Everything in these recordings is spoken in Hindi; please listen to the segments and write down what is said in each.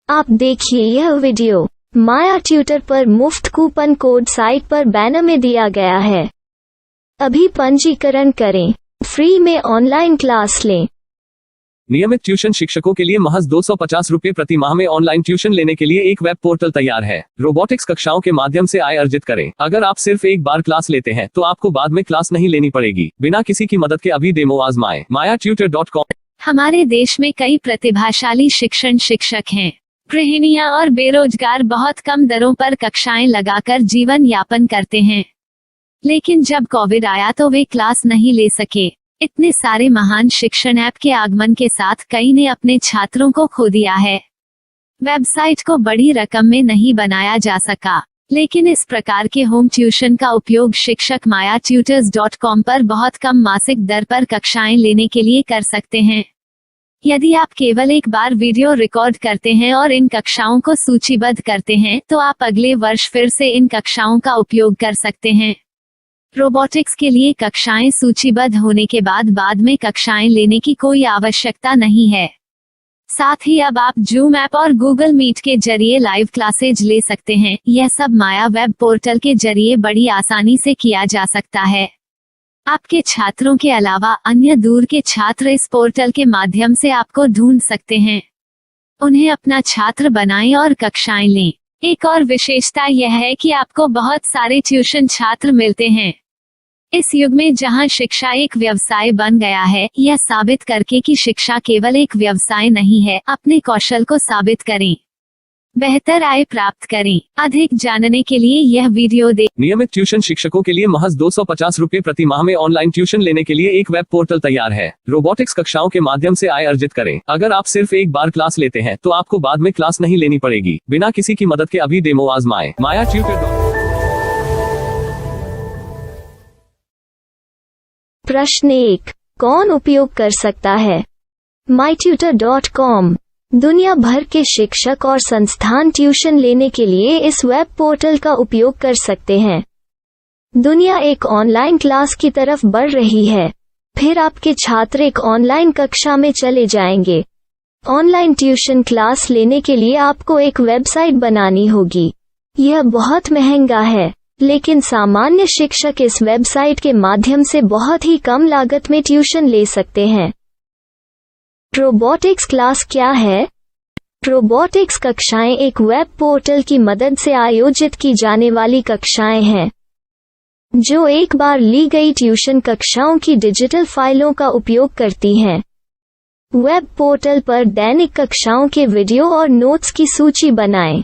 आप देखिए यह वीडियो माया ट्यूटर पर मुफ्त कूपन कोड साइट पर बैनर में दिया गया है। अभी पंजीकरण करें, फ्री में ऑनलाइन क्लास लें। नियमित ट्यूशन शिक्षकों के लिए महज 250 रुपये प्रति माह में ऑनलाइन ट्यूशन लेने के लिए एक वेब पोर्टल तैयार है। रोबोटिक्स कक्षाओं के माध्यम से आय अर्जित करें। अगर आप सिर्फ एक बार क्लास लेते हैं तो आपको बाद में क्लास नहीं लेनी पड़ेगी। बिना किसी की मदद के अभी डेमो आजमाएं। mayatutor.com। हमारे देश में कई प्रतिभाशाली शिक्षक हैं। गृहिणियां और बेरोजगार बहुत कम दरों पर कक्षाएं लगाकर जीवन यापन करते हैं, लेकिन जब कोविड आया तो वे क्लास नहीं ले सके। इतने सारे महान शिक्षण ऐप के आगमन के साथ कई ने अपने छात्रों को खो दिया है। वेबसाइट को बड़ी रकम में नहीं बनाया जा सका, लेकिन इस प्रकार के होम ट्यूशन का उपयोग शिक्षक mayatutors.com पर बहुत कम मासिक दर पर कक्षाएं लेने के लिए कर सकते हैं। यदि आप केवल एक बार वीडियो रिकॉर्ड करते हैं और इन कक्षाओं को सूचीबद्ध करते हैं तो आप अगले वर्ष फिर से इन कक्षाओं का उपयोग कर सकते हैं। रोबोटिक्स के लिए कक्षाएं सूचीबद्ध होने के बाद में कक्षाएं लेने की कोई आवश्यकता नहीं है। साथ ही अब आप जूम ऐप और गूगल मीट के जरिए लाइव क्लासेज ले सकते हैं। यह सब माया वेब पोर्टल के जरिए बड़ी आसानी से किया जा सकता है। आपके छात्रों के अलावा अन्य दूर के छात्र इस पोर्टल के माध्यम से आपको ढूंढ सकते हैं। उन्हें अपना छात्र बनाएं और कक्षाएं लें। एक और विशेषता यह है कि आपको बहुत सारे ट्यूशन छात्र मिलते हैं। इस युग में जहां शिक्षा एक व्यवसाय बन गया है, यह साबित करके कि शिक्षा केवल एक व्यवसाय नहीं है, अपने कौशल को साबित करें, बेहतर आय प्राप्त करें। अधिक जानने के लिए यह वीडियो देखें। नियमित ट्यूशन शिक्षकों के लिए महज 250 रुपये प्रति माह में ऑनलाइन ट्यूशन लेने के लिए एक वेब पोर्टल तैयार है। रोबोटिक्स कक्षाओं के माध्यम से आय अर्जित करें। अगर आप सिर्फ एक बार क्लास लेते हैं तो आपको बाद में क्लास नहीं लेनी पड़ेगी। बिना किसी की मदद के अभी डेमो आजमाएं। mayatutor.com। प्रश्न 1, कौन उपयोग कर सकता है? mytutor.com दुनिया भर के शिक्षक और संस्थान ट्यूशन लेने के लिए इस वेब पोर्टल का उपयोग कर सकते हैं। दुनिया एक ऑनलाइन क्लास की तरफ बढ़ रही है। फिर आपके छात्र एक ऑनलाइन कक्षा में चले जाएंगे। ऑनलाइन ट्यूशन क्लास लेने के लिए आपको एक वेबसाइट बनानी होगी। यह बहुत महंगा है, लेकिन सामान्य शिक्षक इस वेबसाइट के माध्यम से बहुत ही कम लागत में ट्यूशन ले सकते हैं। रोबोटिक्स क्लास क्या है? रोबोटिक्स कक्षाएं एक वेब पोर्टल की मदद से आयोजित की जाने वाली कक्षाएं हैं, जो एक बार ली गई ट्यूशन कक्षाओं की डिजिटल फाइलों का उपयोग करती हैं। वेब पोर्टल पर दैनिक कक्षाओं के वीडियो और नोट्स की सूची बनाएं।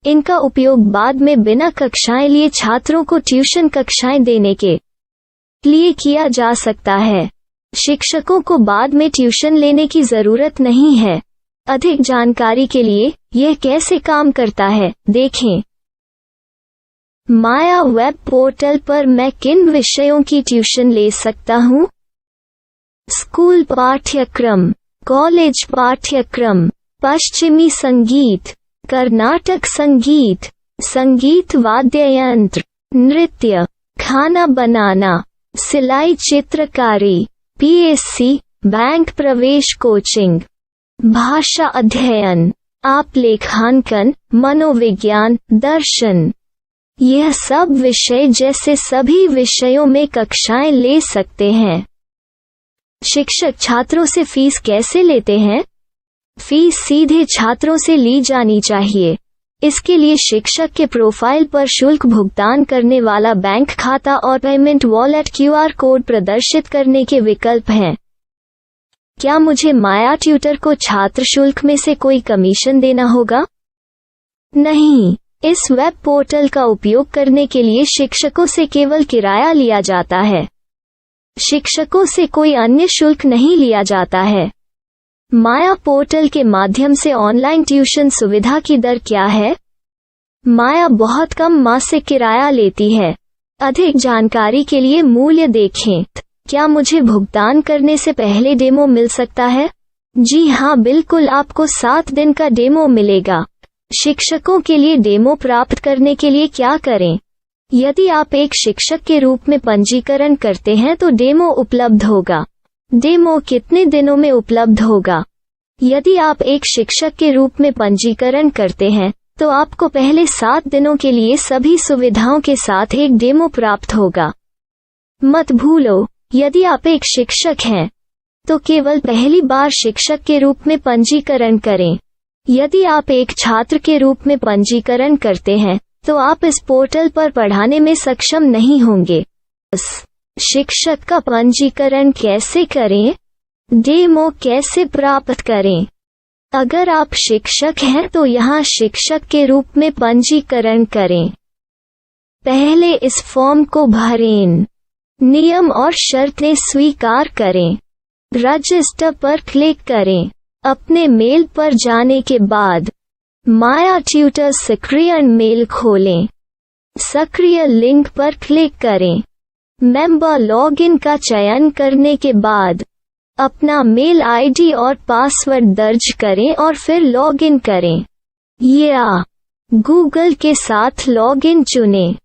इनका उपयोग बाद में बिना कक्षाएं लिए छात्रों को ट्यूशन कक्षाएं देने के लिए किया जा सकता है। शिक्षकों को बाद में ट्यूशन लेने की जरूरत नहीं है। अधिक जानकारी के लिए यह कैसे काम करता है देखें। माया वेब पोर्टल पर मैं किन विषयों की ट्यूशन ले सकता हूँ? स्कूल पाठ्यक्रम, कॉलेज पाठ्यक्रम, पश्चिमी संगीत, कर्नाटक संगीत, संगीत वाद्य यंत्र, नृत्य, खाना बनाना, सिलाई चित्रकारी, पीएससी, बैंक प्रवेश कोचिंग, भाषा अध्ययन, आप लेखांकन, मनोविज्ञान, दर्शन। यह सब विषय जैसे सभी विषयों में कक्षाएं ले सकते हैं। शिक्षक छात्रों से फीस कैसे लेते हैं? फीस सीधे छात्रों से ली जानी चाहिए। इसके लिए शिक्षक के प्रोफाइल पर शुल्क भुगतान करने वाला बैंक खाता और पेमेंट वॉलेट क्यूआर कोड प्रदर्शित करने के विकल्प हैं। क्या मुझे माया ट्यूटर को छात्र शुल्क में से कोई कमीशन देना होगा? नहीं, इस वेब पोर्टल का उपयोग करने के लिए शिक्षकों से केवल किराया लिया जाता है। शिक्षकों से कोई अन्य शुल्क नहीं लिया जाता है। माया पोर्टल के माध्यम से ऑनलाइन ट्यूशन सुविधा की दर क्या है? माया बहुत कम मासिक किराया लेती है। अधिक जानकारी के लिए मूल्य देखें। क्या मुझे भुगतान करने से पहले डेमो मिल सकता है? जी हाँ, बिल्कुल, आपको 7 दिन का डेमो मिलेगा। शिक्षकों के लिए डेमो प्राप्त करने के लिए क्या करें? यदि आप एक शिक्षक के रूप में पंजीकरण करते हैं तो डेमो उपलब्ध होगा। डेमो कितने दिनों में उपलब्ध होगा? यदि आप एक शिक्षक के रूप में पंजीकरण करते हैं तो आपको पहले 7 दिनों के लिए सभी सुविधाओं के साथ एक डेमो प्राप्त होगा। मत भूलो, यदि आप एक शिक्षक हैं तो केवल पहली बार शिक्षक के रूप में पंजीकरण करें। यदि आप एक छात्र के रूप में पंजीकरण करते हैं तो आप इस पोर्टल पर पढ़ाने में सक्षम नहीं होंगे। शिक्षक का पंजीकरण कैसे करें? डेमो कैसे प्राप्त करें? अगर आप शिक्षक हैं तो यहाँ शिक्षक के रूप में पंजीकरण करें। पहले इस फॉर्म को भरें। नियम और शर्तें स्वीकार करें। रजिस्टर पर क्लिक करें। अपने मेल पर जाने के बाद माया ट्यूटर सक्रिय मेल खोलें। सक्रिय लिंक पर क्लिक करें। मेंबर लॉगिन का चयन करने के बाद अपना मेल आईडी और पासवर्ड दर्ज करें और फिर लॉगिन करें या गूगल के साथ लॉगिन चुनें।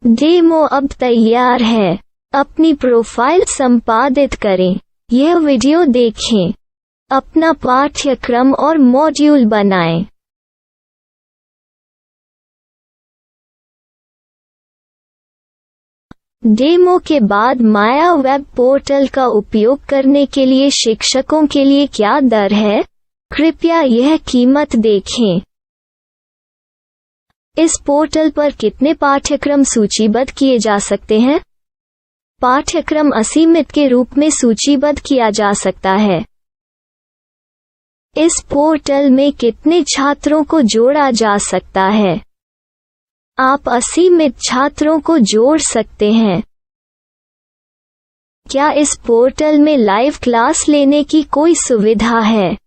डेमो अब तैयार है। अपनी प्रोफाइल संपादित करें। यह वीडियो देखें। अपना पाठ्यक्रम और मॉड्यूल बनाएं। डेमो के बाद माया वेब पोर्टल का उपयोग करने के लिए शिक्षकों के लिए क्या दर है? कृपया यह कीमत देखें। इस पोर्टल पर कितने पाठ्यक्रम सूचीबद्ध किए जा सकते हैं? पाठ्यक्रम असीमित के रूप में सूचीबद्ध किया जा सकता है। इस पोर्टल में कितने छात्रों को जोड़ा जा सकता है? आप असीमित छात्रों को जोड़ सकते हैं। क्या इस पोर्टल में लाइव क्लास लेने की कोई सुविधा है?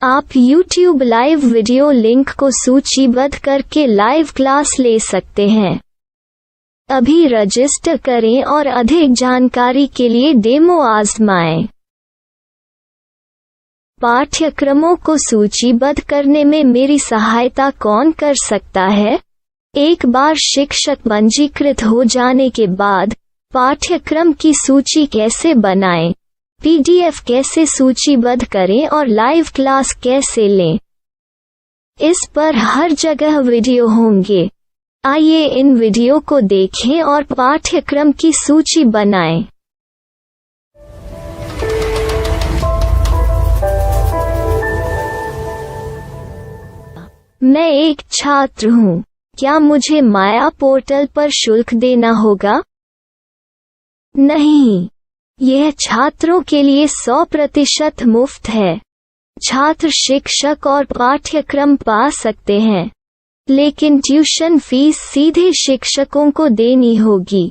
आप YouTube लाइव वीडियो लिंक को सूचीबद्ध करके लाइव क्लास ले सकते हैं। अभी रजिस्टर करें और अधिक जानकारी के लिए डेमो आजमाएं। पाठ्यक्रमों को सूचीबद्ध करने में मेरी सहायता कौन कर सकता है? एक बार शिक्षक पंजीकृत हो जाने के बाद पाठ्यक्रम की सूची कैसे बनाएं, PDF कैसे सूचीबद्ध करें और लाइव क्लास कैसे लें, इस पर हर जगह वीडियो होंगे। आइए इन वीडियो को देखें और पाठ्यक्रम की सूची बनाएं। मैं एक छात्र हूँ। क्या मुझे माया पोर्टल पर शुल्क देना होगा? नहीं, यह छात्रों के लिए 100% मुफ्त है। छात्र शिक्षक और पाठ्यक्रम पा सकते हैं, लेकिन ट्यूशन फीस सीधे शिक्षकों को देनी होगी।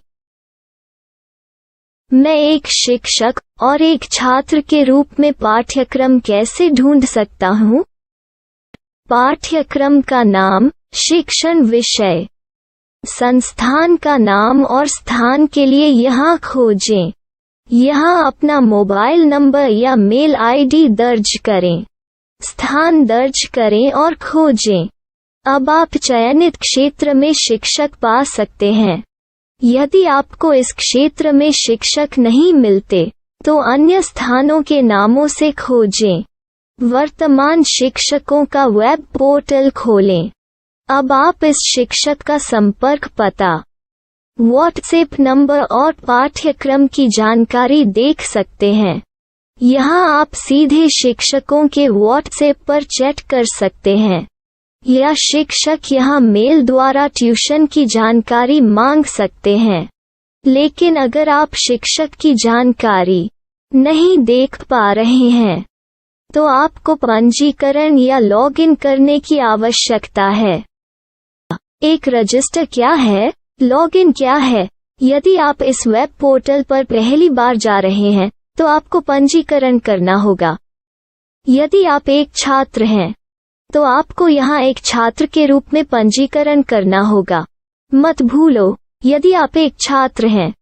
मैं एक शिक्षक और एक छात्र के रूप में पाठ्यक्रम कैसे ढूंढ सकता हूँ? पाठ्यक्रम का नाम, शिक्षण विषय, संस्थान का नाम और स्थान के लिए यहाँ खोजें। यहाँ अपना मोबाइल नंबर या मेल आईडी दर्ज करें। स्थान दर्ज करें और खोजें। अब आप चयनित क्षेत्र में शिक्षक पा सकते हैं। यदि आपको इस क्षेत्र में शिक्षक नहीं मिलते तो अन्य स्थानों के नामों से खोजें। वर्तमान शिक्षकों का वेब पोर्टल खोलें। अब आप इस शिक्षक का संपर्क पता, व्हाट्सएप नंबर और पाठ्यक्रम की जानकारी देख सकते हैं। यहाँ आप सीधे शिक्षकों के व्हाट्सएप पर चैट कर सकते हैं या शिक्षक यहाँ मेल द्वारा ट्यूशन की जानकारी मांग सकते हैं। लेकिन अगर आप शिक्षक की जानकारी नहीं देख पा रहे हैं तो आपको पंजीकरण या लॉगिन करने की आवश्यकता है। एक रजिस्टर क्या है? लॉगिन क्या है? यदि आप इस वेब पोर्टल पर पहली बार जा रहे हैं तो आपको पंजीकरण करना होगा। यदि आप एक छात्र हैं तो आपको यहाँ एक छात्र के रूप में पंजीकरण करना होगा। मत भूलो, यदि आप एक छात्र हैं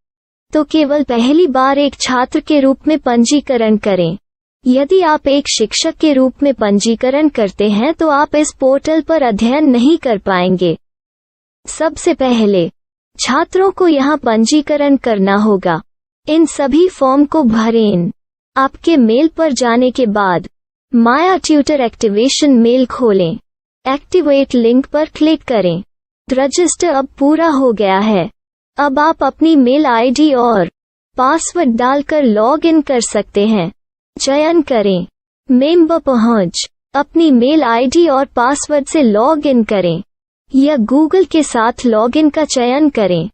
तो केवल पहली बार एक छात्र के रूप में पंजीकरण करें। यदि आप एक शिक्षक के रूप में पंजीकरण करते हैं तो आप इस पोर्टल पर अध्ययन नहीं कर पाएंगे। सबसे पहले छात्रों को यहाँ पंजीकरण करना होगा। इन सभी फॉर्म को भरें। आपके मेल पर जाने के बाद माया ट्यूटर एक्टिवेशन मेल खोलें। एक्टिवेट लिंक पर क्लिक करें। रजिस्टर अब पूरा हो गया है। अब आप अपनी मेल आईडी और पासवर्ड डालकर लॉग इन कर सकते हैं। चयन करें मेंबर पहुंच। अपनी मेल आईडी और पासवर्ड से लॉग इन करें या गूगल के साथ लॉग इन का चयन करें।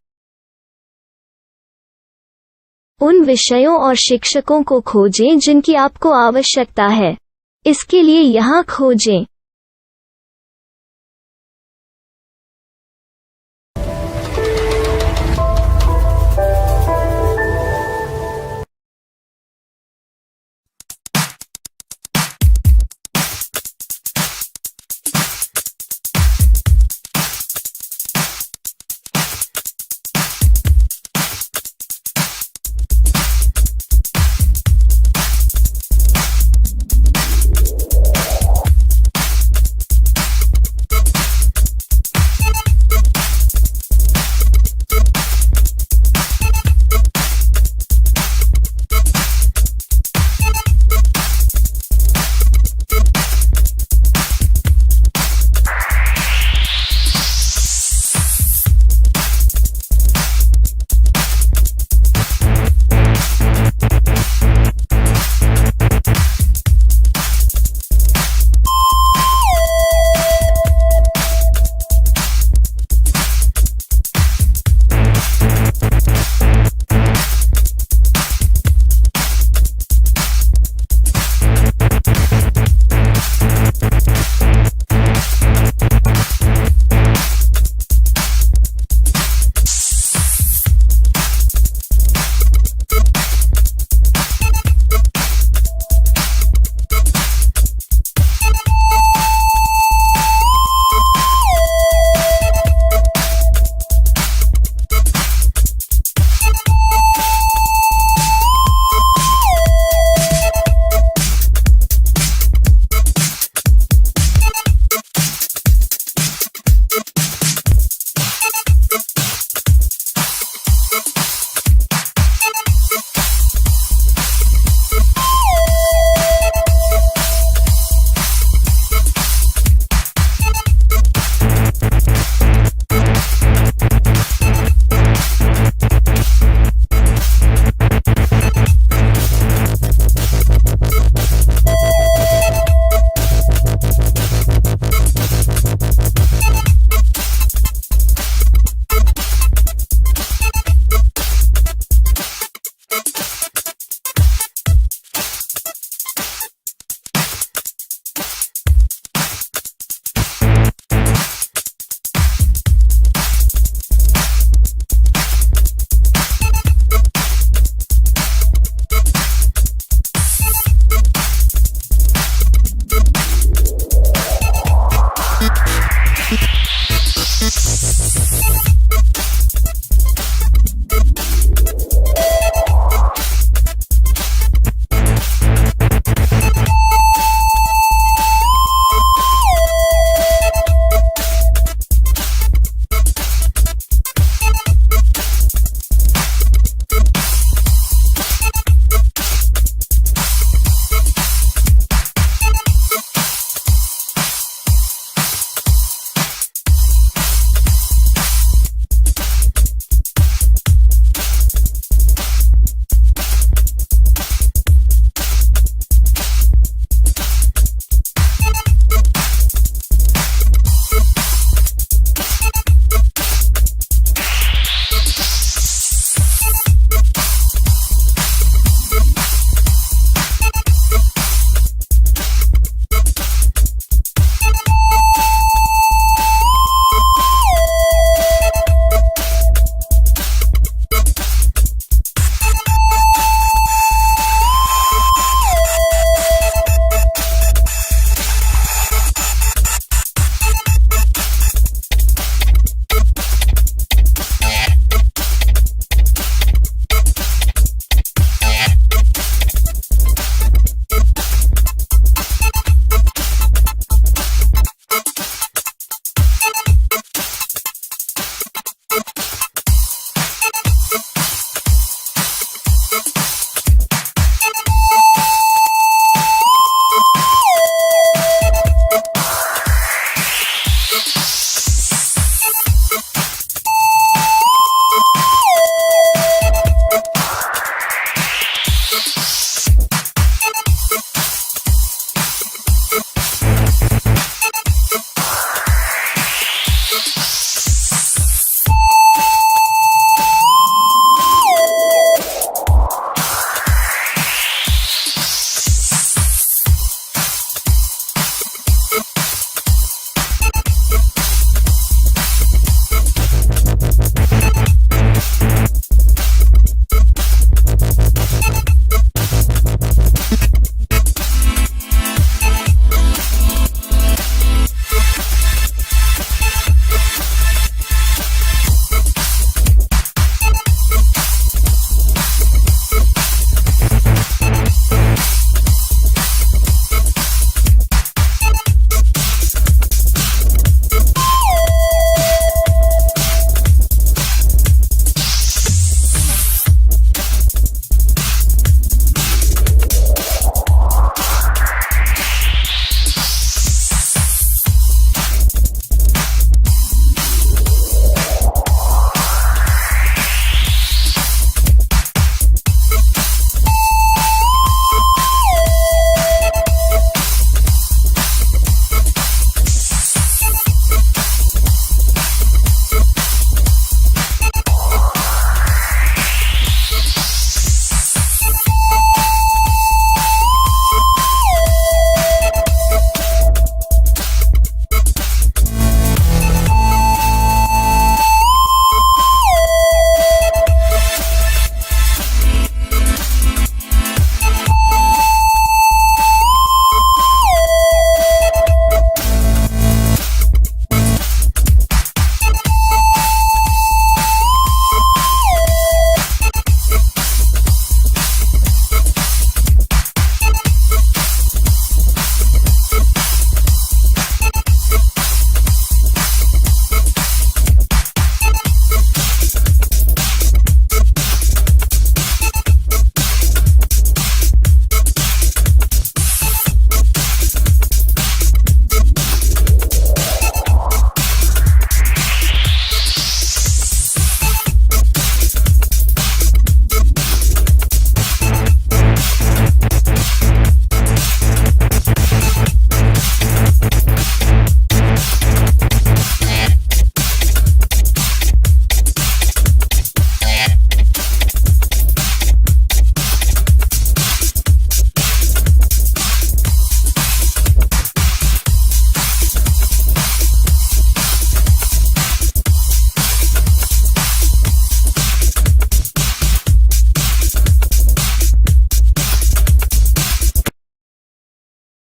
उन विषयों और शिक्षकों को खोजें जिनकी आपको आवश्यकता है। इसके लिए यहाँ खोजें।